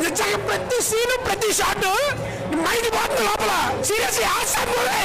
నిజంగా ప్రతి సీను ప్రతి షాట్ మైండ్ పోతుంది లోపల. Seriously awesome movie.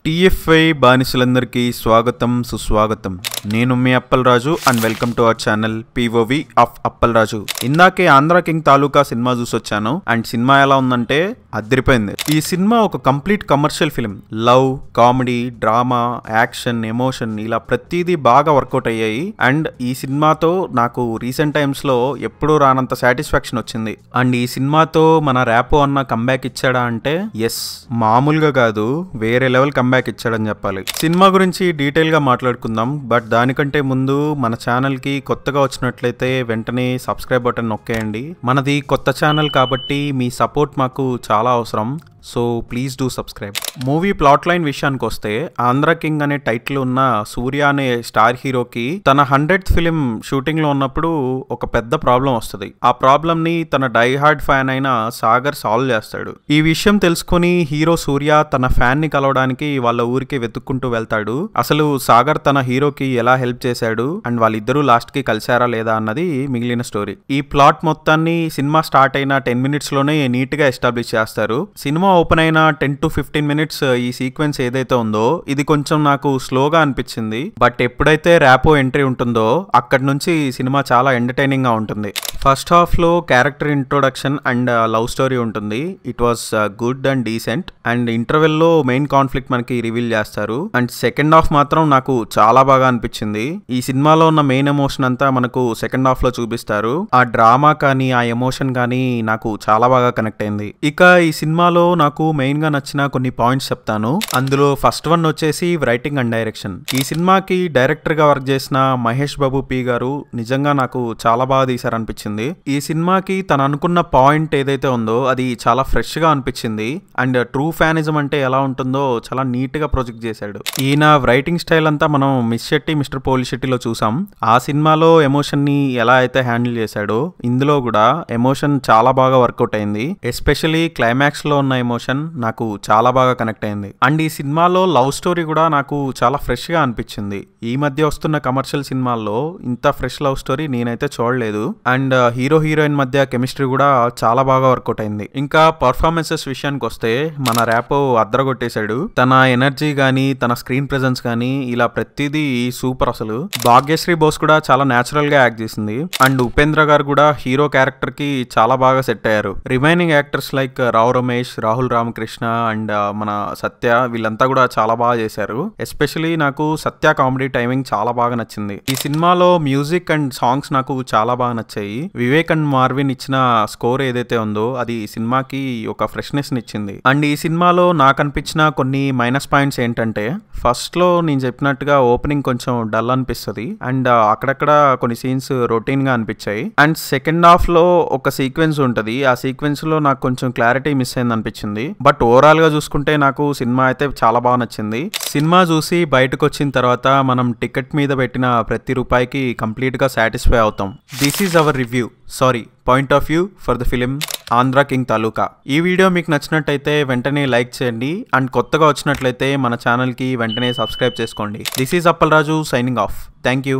టీఎఫ్ఐ బానిసలందరికీ స్వాగతం సుస్వాగతం. నేను మీ Appalaraju and welcome to our channel POV of Appalaraju. ఇందాకే ఆంధ్ర కింగ్ తాలూకా సినిమా చూసొచ్చాను అండ్ సినిమా ఎలా ఉందంటే అదిరిపోయింది. ఈ సినిమా ఒక complete commercial film. Love, comedy, drama, action, emotion ఇలా ప్రతిదీ బాగా వర్కౌట్ అయ్యాయి. అండ్ ఈ సినిమాతో నాకు రీసెంట్ టైమ్స్ లో ఎప్పుడూ రానంత సాటిస్ఫాక్షన్ వచ్చింది. అండ్ ఈ సినిమాతో మన ర్యాపో అన్న కంబ్యాక్ ఇచ్చాడా అంటే ఎస్, మామూలుగా కాదు, వేరే లెవెల్ కంబ్యాక్ ఇచ్చాడని చెప్పాలి. సినిమా గురించి డీటెయిల్ గా మాట్లాడుకుందాం. బట్ దానికంటే ముందు మన ఛానల్ కి కొత్తగా వచ్చినట్లయితే వెంటనే సబ్స్క్రైబ్ బటన్ నొక్కేయండి. మనది కొత్త ఛానల్ కాబట్టి మీ సపోర్ట్ మాకు చాలా అవసరం. So please do subscribe. Movie plot line విషయానికి వస్తే, ఆంధ్ర కింగ్ అనే టైటిల్ ఉన్న సూర్య అనే స్టార్ హీరోకి తన 100th ఫిలిం షూటింగ్ లో ఉన్నప్పుడు ఒక పెద్ద ప్రాబ్లం వస్తుంది. ఆ ప్రాబ్లం ని తన డై హార్డ్ ఫ్యాన్ అయిన సాగర్ సాల్వ్ చేస్తాడు. ఈ విషయం తెలుసుకుని హీరో సూర్య తన ఫ్యాన్ ని కలవడానికి వాళ్ళ ఊరికి వెతుక్కుంటూ వెళ్తాడు. అసలు సాగర్ తన హీరోకి ఎలా హెల్ప్ చేశాడు అండ్ వాళ్ళిద్దరూ లాస్ట్ కి కలిశారా లేదా అన్నది మిగిలిన స్టోరీ. ఈ ప్లాట్ మొత్తాన్ని సినిమా స్టార్ట్ అయిన 10 minutes లోనే నీట్ గా ఎస్టాబ్లిష్ చేస్తారు. సినిమా ఓపెన్ అయిన 10 to 15 minutes ఈ సీక్వెన్స్ ఏదైతే ఉందో ఇది కొంచెం నాకు స్లోగా అనిపించింది. బట్ ఎప్పుడైతే ర్యాపో ఎంట్రీ ఉంటుందో అక్కడి నుంచి సినిమా చాలా ఎంటర్టైనింగ్ గా ఉంటుంది. ఫస్ట్ హాఫ్ లో character introduction and love story ఉంటుంది. It was good and decent. And interval లో మెయిన్ కాన్ఫ్లిక్ట్ మనకి రివీల్ చేస్తారు. అండ్ సెకండ్ హాఫ్ మాత్రం నాకు చాలా బాగా అనిపించింది. ఈ సినిమాలో ఉన్న మెయిన్ ఎమోషన్ అంతా మనకు సెకండ్ హాఫ్ లో చూపిస్తారు. ఆ డ్రామా కానీ ఆ ఎమోషన్ కానీ నాకు చాలా బాగా కనెక్ట్ అయింది. ఇక ఈ సినిమాలో నాకు మెయిన్ గా నచ్చిన కొన్ని పాయింట్స్ చెప్తాను. అందులో ఫస్ట్ వన్ వచ్చేసి రైటింగ్ అండ్ డైరెక్షన్. ఈ సినిమాకి డైరెక్టర్ గా వర్క్ చేసిన మహేష్ బాబు పి గారు నిజంగా నాకు చాలా బాగా తీశారనిపించింది. ఈ సినిమాకి తను అనుకున్న పాయింట్ ఏదైతే ఉందో అది చాలా ఫ్రెష్ గా అనిపించింది. అండ్ ట్రూ ఫ్యానిజం అంటే ఎలా ఉంటుందో చాలా నీట్ గా ప్రొజెక్ట్ చేశాడు. ఈయన రైటింగ్ స్టైల్ అంతా మనం మిస్ శెట్టి మిస్టర్ పోలిశెట్టిలో చూసాం. ఆ సినిమాలో ఎమోషన్ ని ఎలా అయితే హ్యాండిల్ చేశాడో ఇందులో కూడా ఎమోషన్ చాలా బాగా వర్కౌట్ అయింది. ఎస్పెషలీ క్లైమాక్స్ లో ఉన్న ఎమోషన్ నాకు చాలా బాగా కనెక్ట్ అయింది. అండ్ ఈ సినిమాలో లవ్ స్టోరీ కూడా నాకు చాలా ఫ్రెష్ గా అనిపించింది. ఈ మధ్య వస్తున్న కమర్షియల్ సినిమాల్లో ఇంత ఫ్రెష్ లవ్ స్టోరీ నేనైతే చూడలేదు. అండ్ హీరో హీరోయిన్ మధ్య కెమిస్ట్రీ కూడా చాలా బాగా వర్కౌట్ అయింది. ఇంకా పర్ఫార్మెన్సెస్ విషయానికి వస్తే మన ర్యాపో అద్దరగొట్టేశాడు. తన ఎనర్జీ గానీ తన స్క్రీన్ ప్రెజెన్స్ గానీ ఇలా ప్రతిదీ సూపర్. అసలు భాగ్యశ్రీ బోస్ కూడా చాలా న్యాచురల్ గా యాక్ట్ చేసింది. అండ్ ఉపేంద్ర గారు కూడా హీరో క్యారెక్టర్ కి చాలా బాగా సెట్ అయ్యారు. Remaining actors like Rao Ramesh, Rahul Ramakrishna and మన సత్య వీళ్ళంతా కూడా చాలా బాగా చేశారు. ఎస్పెషలీ నాకు సత్య కామెడీ టైమింగ్ చాలా బాగా నచ్చింది. ఈ సినిమాలో మ్యూజిక్ అండ్ సాంగ్స్ నాకు చాలా బాగా నచ్చాయి. వివేక్ అండ్ మార్విన్ ఇచ్చిన స్కోర్ ఏదైతే ఉందో అది సినిమాకి ఒక ఫ్రెష్నెస్ ఇచ్చింది. అండ్ ఈ సినిమాలో నాకు అనిపించిన కొన్ని మైనస్ పాయింట్స్ ఏంటంటే, ఫస్ట్ లో నేను చెప్పినట్టుగా ఓపెనింగ్ కొంచెం డల్ అనిపిస్తుంది. అండ్ అక్కడక్కడ కొన్ని సీన్స్ రొటీన్ గా అనిపించాయి. అండ్ సెకండ్ హాఫ్ లో ఒక సీక్వెన్స్ ఉంటది. ఆ సీక్వెన్స్ లో నాకు కొంచెం క్లారిటీ మిస్ అయింది అనిపించింది. బట్ ఓవరాల్ గా చూసుకుంటే నాకు సినిమా అయితే చాలా బాగా నచ్చింది. సినిమా చూసి బయటకు వచ్చిన తర్వాత మనం టికెట్ మీద పెట్టిన ప్రతి రూపాయికి కంప్లీట్ గా సాటిస్ఫై అవుతాం. This is our review, point of view for the film Andhra King Taluka. ఈ వీడియో మీకు నచ్చినట్టయితే వెంటనే లైక్ చేయండి. అండ్ కొత్తగా వచ్చినట్లయితే మన ఛానల్ కి వెంటనే సబ్స్క్రైబ్ చేసుకోండి. This is Appalaraju signing off. Thank you.